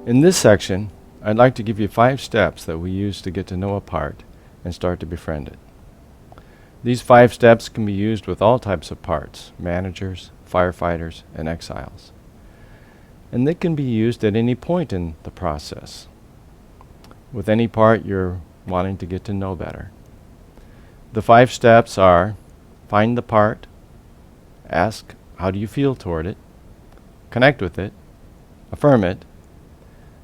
In this section, I'd like to give you 5 steps that we use to get to know a part and start to befriend it. These 5 steps can be used with all types of parts, managers, firefighters, and exiles. And they can be used at any point in the process, with any part you're wanting to get to know better. The 5 steps are: find the part, ask how do you feel toward it, connect with it, affirm it,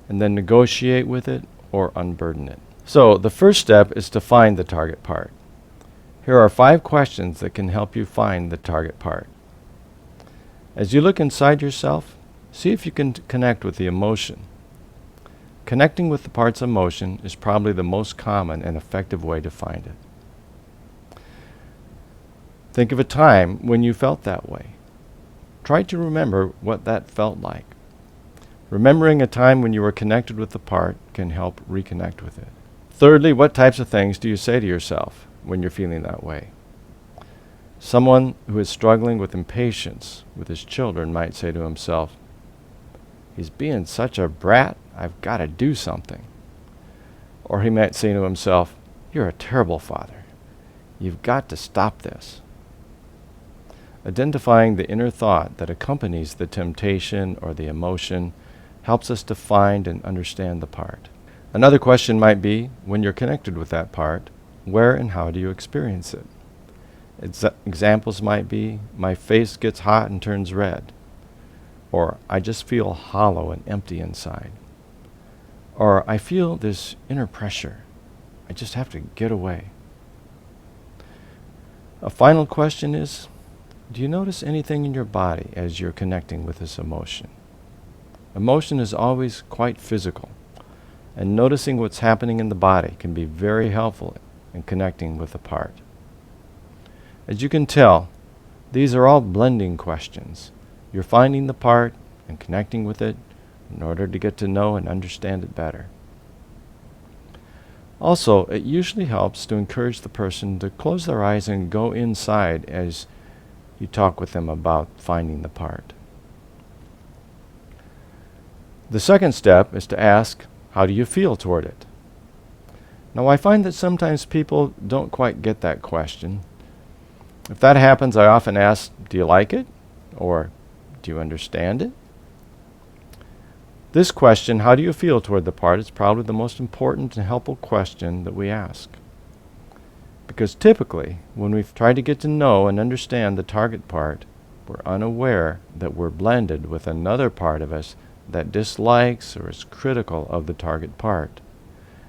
and then negotiate with it or unburden it. So the first step is to find the target part. Here are 5 questions that can help you find the target part. As you look inside yourself, see if you can connect with the emotion. Connecting with the part's emotion is probably the most common and effective way to find it. Think of a time when you felt that way. Try to remember what that felt like. Remembering a time when you were connected with the part can help reconnect with it. Thirdly, what types of things do you say to yourself when you're feeling that way? Someone who is struggling with impatience with his children might say to himself, "He's being such a brat, I've got to do something." Or he might say to himself, "You're a terrible father. You've got to stop this." Identifying the inner thought that accompanies the temptation or the emotion helps us to find and understand the part. Another question might be, when you're connected with that part, where and how do you experience it? Examples might be, my face gets hot and turns red, or I just feel hollow and empty inside, or I feel this inner pressure. I just have to get away. A final question is, do you notice anything in your body as you're connecting with this emotion? Emotion is always quite physical, and noticing what's happening in the body can be very helpful in connecting with the part. As you can tell, these are all blending questions. You're finding the part and connecting with it in order to get to know and understand it better. Also, it usually helps to encourage the person to close their eyes and go inside as you talk with them about finding the part. The second step is to ask, how do you feel toward it? Now, I find that sometimes people don't quite get that question. If that happens, I often ask, do you like it? Or do you understand it? This question, how do you feel toward the part, is probably the most important and helpful question that we ask. Because typically, when we've tried to get to know and understand the target part, we're unaware that we're blended with another part of us that dislikes or is critical of the target part.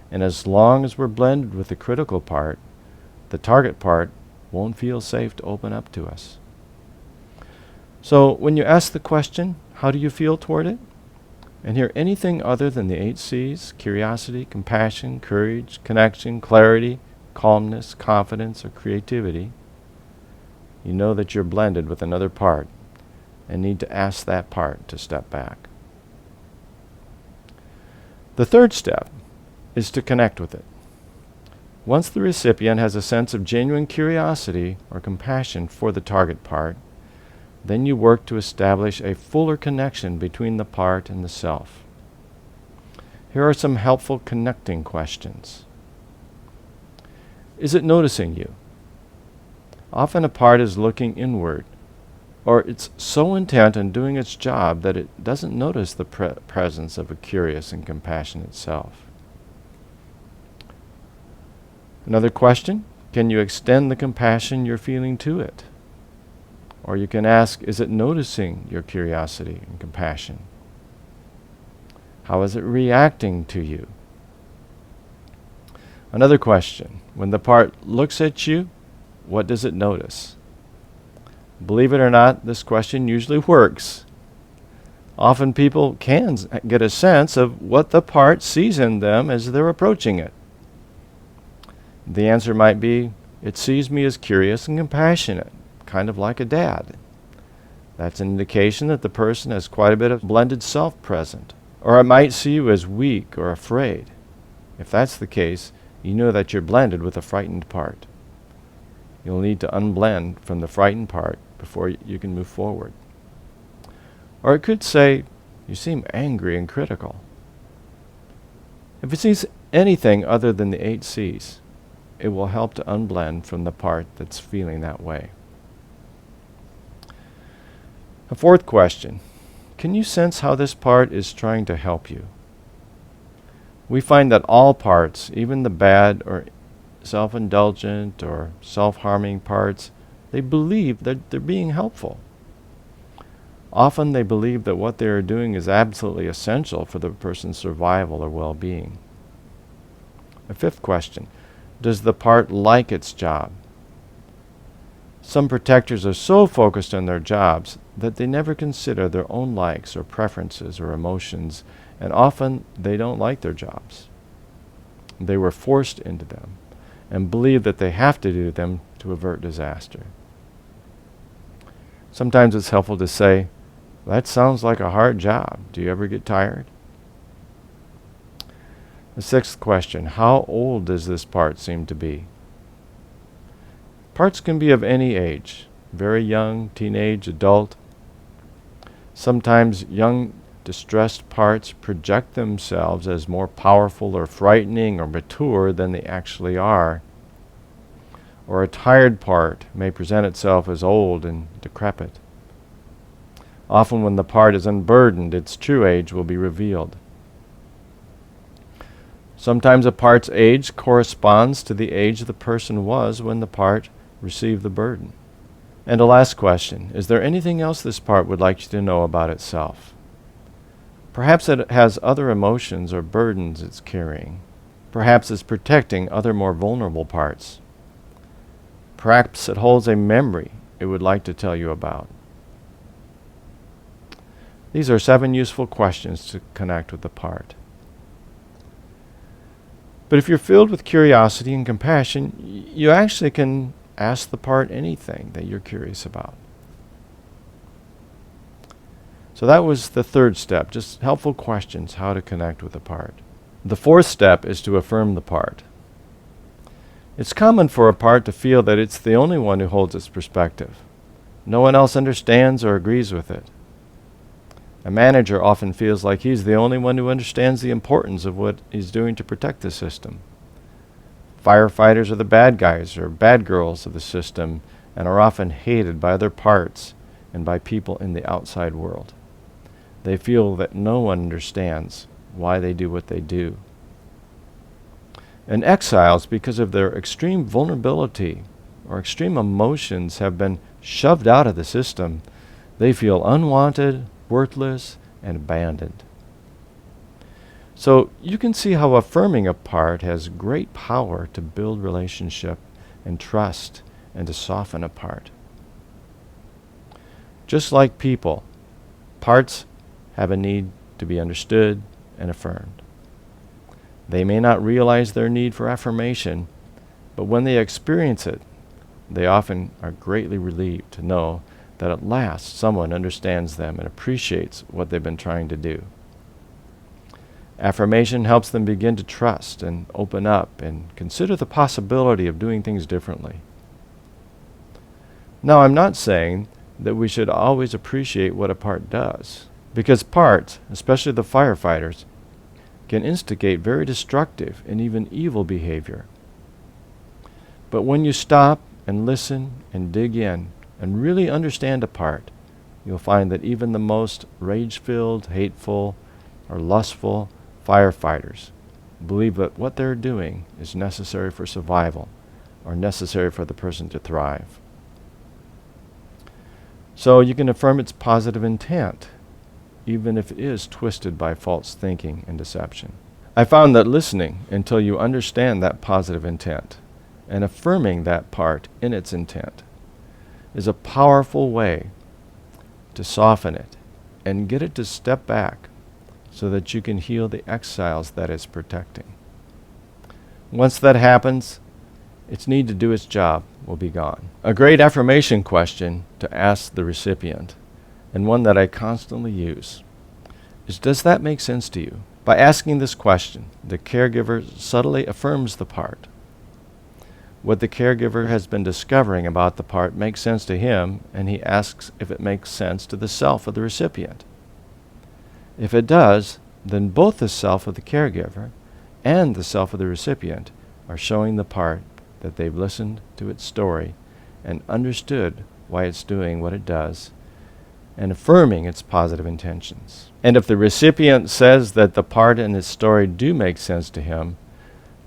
And as long as we're blended with the critical part, the target part won't feel safe to open up to us. So when you ask the question, how do you feel toward it? And hear anything other than the 8 C's, curiosity, compassion, courage, connection, clarity, calmness, confidence, or creativity, you know that you're blended with another part and need to ask that part to step back. The third step is to connect with it. Once the recipient has a sense of genuine curiosity or compassion for the target part, then you work to establish a fuller connection between the part and the self. Here are some helpful connecting questions. Is it noticing you? Often a part is looking inward, or it's so intent on doing its job that it doesn't notice the presence of a curious and compassionate self. Another question, can you extend the compassion you're feeling to it? Or you can ask, is it noticing your curiosity and compassion? How is it reacting to you? Another question, when the part looks at you, what does it notice? Believe it or not, this question usually works. Often people can get a sense of what the part sees in them as they're approaching it. The answer might be, it sees me as curious and compassionate, kind of like a dad. That's an indication that the person has quite a bit of blended self present. Or it might see you as weak or afraid. If that's the case, you know that you're blended with a frightened part. You'll need to unblend from the frightened part before you can move forward. Or it could say, you seem angry and critical. If it sees anything other than the 8 C's, it will help to unblend from the part that's feeling that way. A fourth question: can you sense how this part is trying to help you? We find that all parts, even the bad or self-indulgent or self-harming parts, they believe that they're being helpful. Often they believe that what they are doing is absolutely essential for the person's survival or well-being. A fifth question: does the part like its job? Some protectors are so focused on their jobs that they never consider their own likes or preferences or emotions, and often they don't like their jobs. They were forced into them and believe that they have to do them to avert disaster. Sometimes it's helpful to say, "That sounds like a hard job. Do you ever get tired?" The sixth question: how old does this part seem to be? Parts can be of any age, very young, teenage, adult. Sometimes young, distressed parts project themselves as more powerful or frightening or mature than they actually are. Or a tired part may present itself as old and decrepit. Often when the part is unburdened, its true age will be revealed. Sometimes a part's age corresponds to the age the person was when the part received the burden. And a last question: is there anything else this part would like you to know about itself? Perhaps it has other emotions or burdens it's carrying. Perhaps it's protecting other more vulnerable parts. Perhaps it holds a memory it would like to tell you about. These are 7 useful questions to connect with the part. But if you're filled with curiosity and compassion, you actually can ask the part anything that you're curious about. So that was the third step, just helpful questions, how to connect with the part. The fourth step is to affirm the part. It's common for a part to feel that it's the only one who holds its perspective. No one else understands or agrees with it. A manager often feels like he's the only one who understands the importance of what he's doing to protect the system. Firefighters are the bad guys or bad girls of the system and are often hated by other parts and by people in the outside world. They feel that no one understands why they do what they do. And exiles, because of their extreme vulnerability or extreme emotions, have been shoved out of the system. They feel unwanted, worthless, and abandoned. So you can see how affirming a part has great power to build relationship and trust and to soften a part. Just like people, parts have a need to be understood and affirmed. They may not realize their need for affirmation, but when they experience it, they often are greatly relieved to know that at last someone understands them and appreciates what they've been trying to do. Affirmation helps them begin to trust and open up and consider the possibility of doing things differently. Now, I'm not saying that we should always appreciate what a part does, because parts, especially the firefighters, can instigate very destructive and even evil behavior. But when you stop and listen and dig in and really understand a part, you'll find that even the most rage-filled, hateful, or lustful firefighters believe that what they're doing is necessary for survival or necessary for the person to thrive. So you can affirm its positive intent, even if it is twisted by false thinking and deception. I found that listening until you understand that positive intent and affirming that part in its intent is a powerful way to soften it and get it to step back so that you can heal the exiles that it's protecting. Once that happens, its need to do its job will be gone. A great affirmation question to ask the recipient, and one that I constantly use, is, does that make sense to you? By asking this question, the caregiver subtly affirms the part. What the caregiver has been discovering about the part makes sense to him, and he asks if it makes sense to the self of the recipient. If it does, then both the self of the caregiver and the self of the recipient are showing the part that they've listened to its story and understood why it's doing what it does, and affirming its positive intentions. And if the recipient says that the part in its story do make sense to him,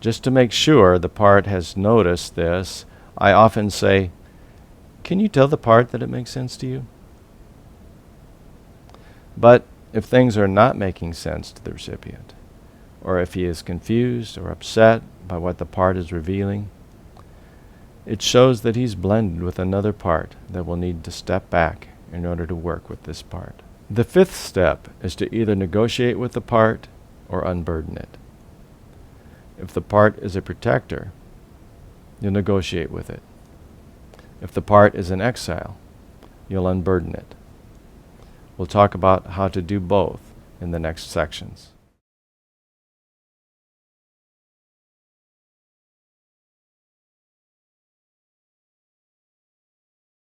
just to make sure the part has noticed this, I often say, "Can you tell the part that it makes sense to you?" But if things are not making sense to the recipient, or if he is confused or upset by what the part is revealing, it shows that he's blended with another part that will need to step back in order to work with this part. The fifth step is to either negotiate with the part or unburden it. If the part is a protector, you'll negotiate with it. If the part is in exile, you'll unburden it. We'll talk about how to do both in the next sections.